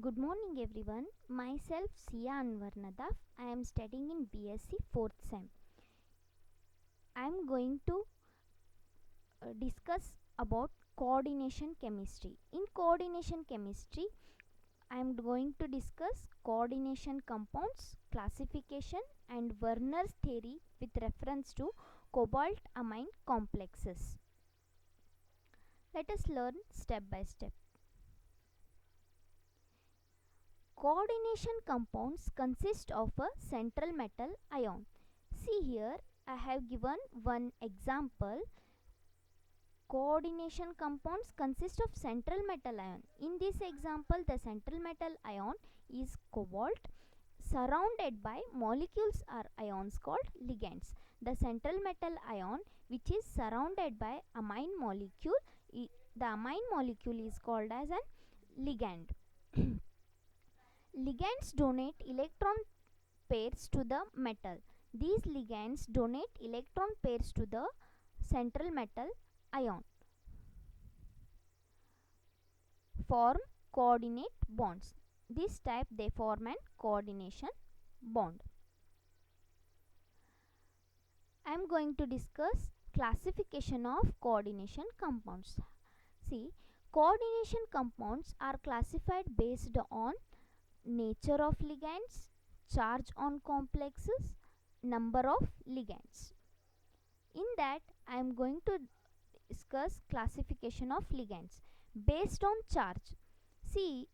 Good morning everyone. Myself Sia Anwar Nadaf. I am studying in BSc 4th sem. I am going to discuss about coordination chemistry. In coordination chemistry, I am going to discuss coordination compounds, classification and Werner's theory with reference to cobalt amine complexes. Let us learn step by step. Coordination compounds consist of a central metal ion. See here, I have given one example. Coordination compounds consist of central metal ion. In this example, the central metal ion is cobalt. Surrounded by molecules are ions called ligands. The central metal ion, which is surrounded by amine molecule, the amine molecule is called as an ligand. Ligands donate electron pairs to the metal. These ligands donate electron pairs to the central metal ion. Form coordinate bonds. This type they form an coordination bond. I am going to discuss classification of coordination compounds. See, coordination compounds are classified based on nature of ligands, charge on complexes, number of ligands. In that, I am going to discuss classification of ligands based on charge. See,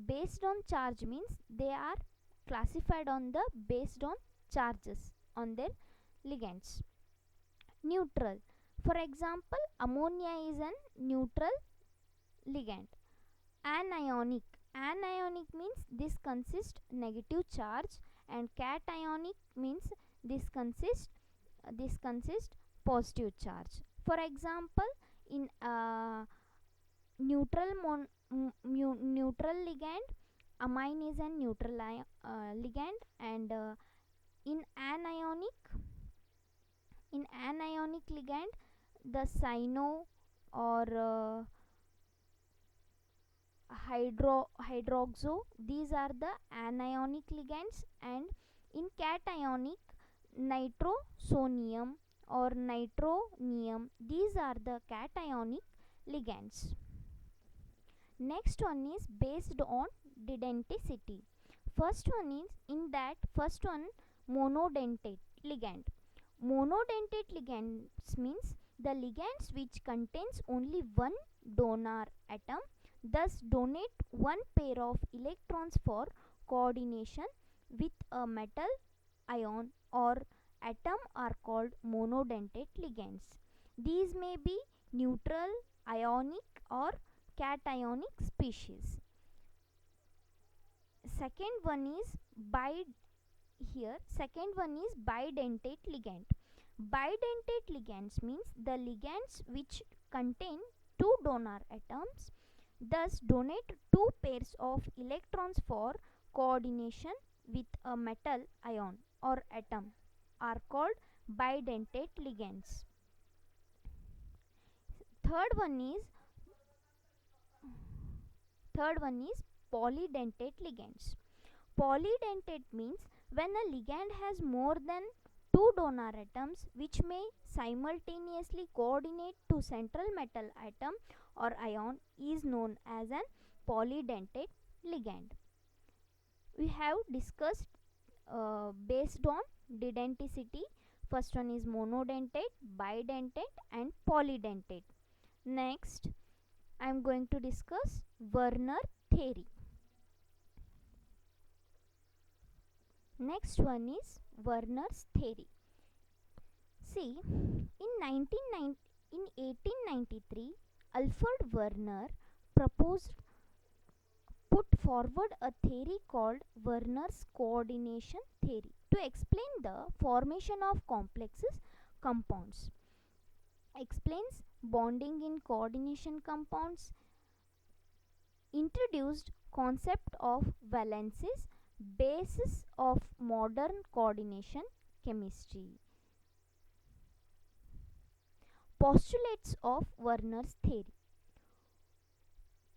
based on charge means they are classified on the based on charges on their ligands. Neutral. For example, ammonia is an neutral ligand. Anionic. Anionic means this consists negative charge, and cationic means this consists positive charge. For example, in neutral ligand, amine is a neutral ligand, and in anionic ligand, the cyano or hydroxo, these are the anionic ligands, and in cationic, nitrosonium or nitronium, these are the cationic ligands. Next one is based on denticity. First one monodentate ligand. Monodentate ligands means the ligands which contains only one donor atom, thus donate one pair of electrons for coordination with a metal ion or atom, are called monodentate ligands. These may be neutral, ionic or cationic species. Second one is bidentate ligand. Bidentate ligands means the ligands which contain two donor atoms, thus donate two pairs of electrons for coordination with a metal ion or atom, are called bidentate ligands. Third one is polydentate ligands. Polydentate means when a ligand has more than two donor atoms which may simultaneously coordinate to central metal atom or ion, is known as an polydentate ligand. We have discussed based on denticity. First one is monodentate, bidentate and polydentate. Next, I am going to discuss Werner theory. Next one is Werner's theory. See, in 1893, Alfred Werner put forward a theory called Werner's coordination theory to explain the formation of complexes compounds. Explains bonding in coordination compounds, introduced concept of valences, basis of modern coordination chemistry. Postulates of Werner's theory.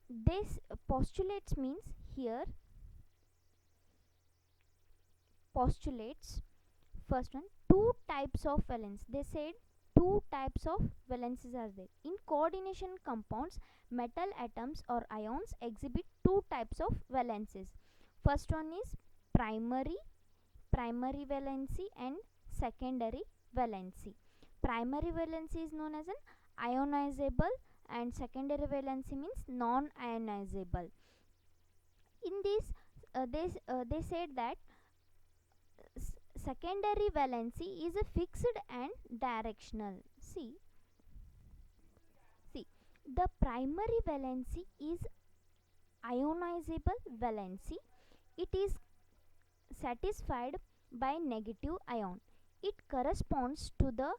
This postulates means here postulates. First one, two types of valence. They said two types of valences are there. In coordination compounds, metal atoms or ions exhibit two types of valences. First one is primary valency and secondary valency. Primary valency is known as an ionizable and secondary valency means non-ionizable. In this, they said that secondary valency is a fixed and directional. See, the primary valency is ionizable valency. It is satisfied by negative ion. It corresponds to the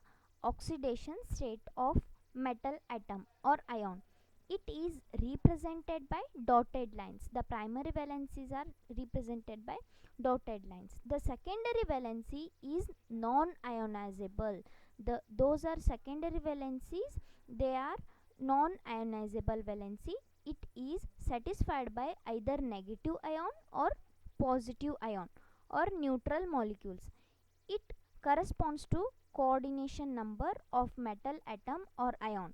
oxidation state of metal atom or ion. It is represented by dotted lines. The primary valencies are represented by dotted lines. The secondary valency is non-ionizable. Those are secondary valencies. They are non-ionizable valency. It is satisfied by either negative ion or positive ion or neutral molecules. It corresponds to coordination number of metal atom or ion.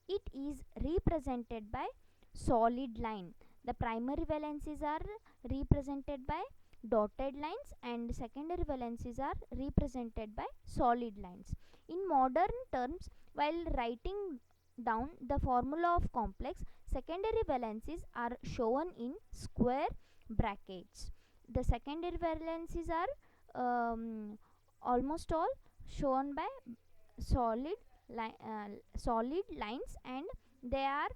It is represented by solid line. The primary valencies are represented by dotted lines and secondary valencies are represented by solid lines. In modern terms, while writing down the formula of complex, secondary valencies are shown in square brackets. The secondary valencies are almost all shown by solid solid lines, and they are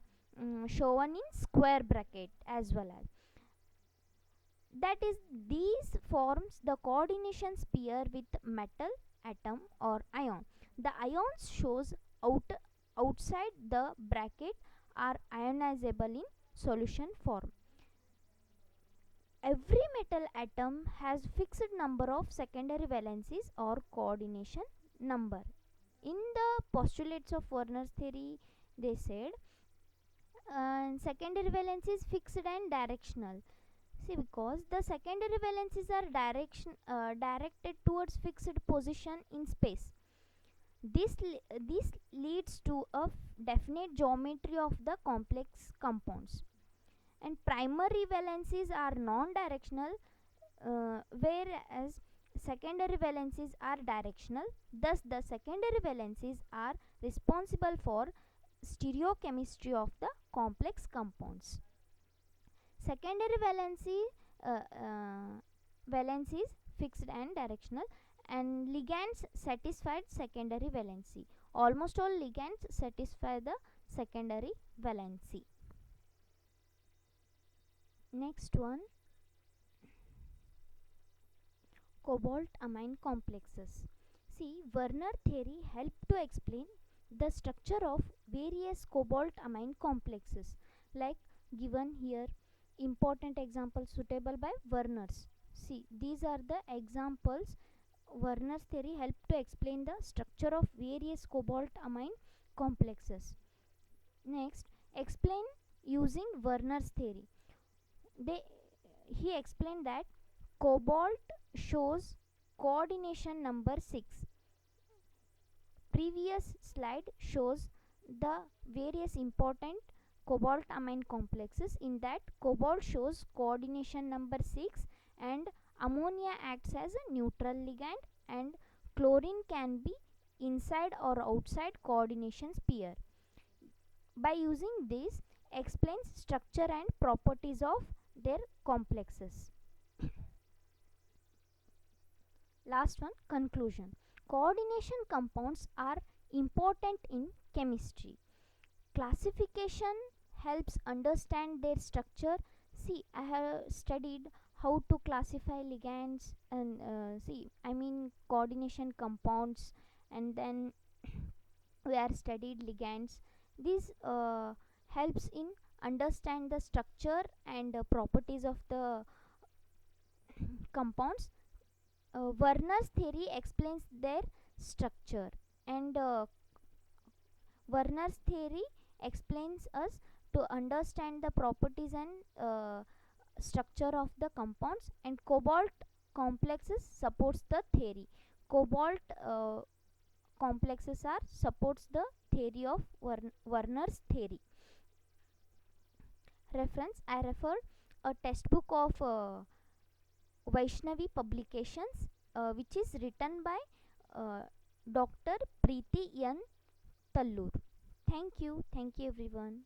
shown in square bracket as well. As that is, these forms the coordination sphere with metal atom or ion. The ions shows outside the bracket are ionizable in solution form. Every metal atom has fixed number of secondary valencies or coordination number. In the postulates of Werner's theory, they said secondary valency is fixed and directional. See, because the secondary valencies are directed towards fixed position in space. This leads to a definite geometry of the complex compounds. And primary valencies are non-directional, whereas secondary valencies are directional. Thus, the secondary valencies are responsible for stereochemistry of the complex compounds. Secondary valency is fixed and directional, and ligands satisfied secondary valency. Almost all ligands satisfy the secondary valency. Next one, cobalt amine complexes. See, Werner theory helped to explain the structure of various cobalt amine complexes, like given here. Important examples suitable by Werner's. See, these are the examples. Werner's theory helped to explain the structure of various cobalt amine complexes. Next, explain using Werner's theory. He explained that cobalt shows coordination number 6. Previous slide shows the various important cobalt amine complexes. In that, cobalt shows coordination number 6, and ammonia acts as a neutral ligand, and chlorine can be inside or outside coordination sphere. By using this, explains structure and properties of their complexes. Last one, conclusion. Coordination compounds are important in chemistry. Classification helps understand their structure. See, I have studied how to classify ligands and coordination compounds, and then we are studied ligands. This helps in understand the structure and properties of the compounds. Werner's theory explains their structure, and Werner's theory explains us to understand the properties and structure of the compounds, and cobalt complexes supports the theory. Cobalt complexes are supports the theory of Werner's theory. Reference, I refer a textbook of Vaishnavi Publications, which is written by uh, Dr. Preeti N. Tallur. Thank you everyone.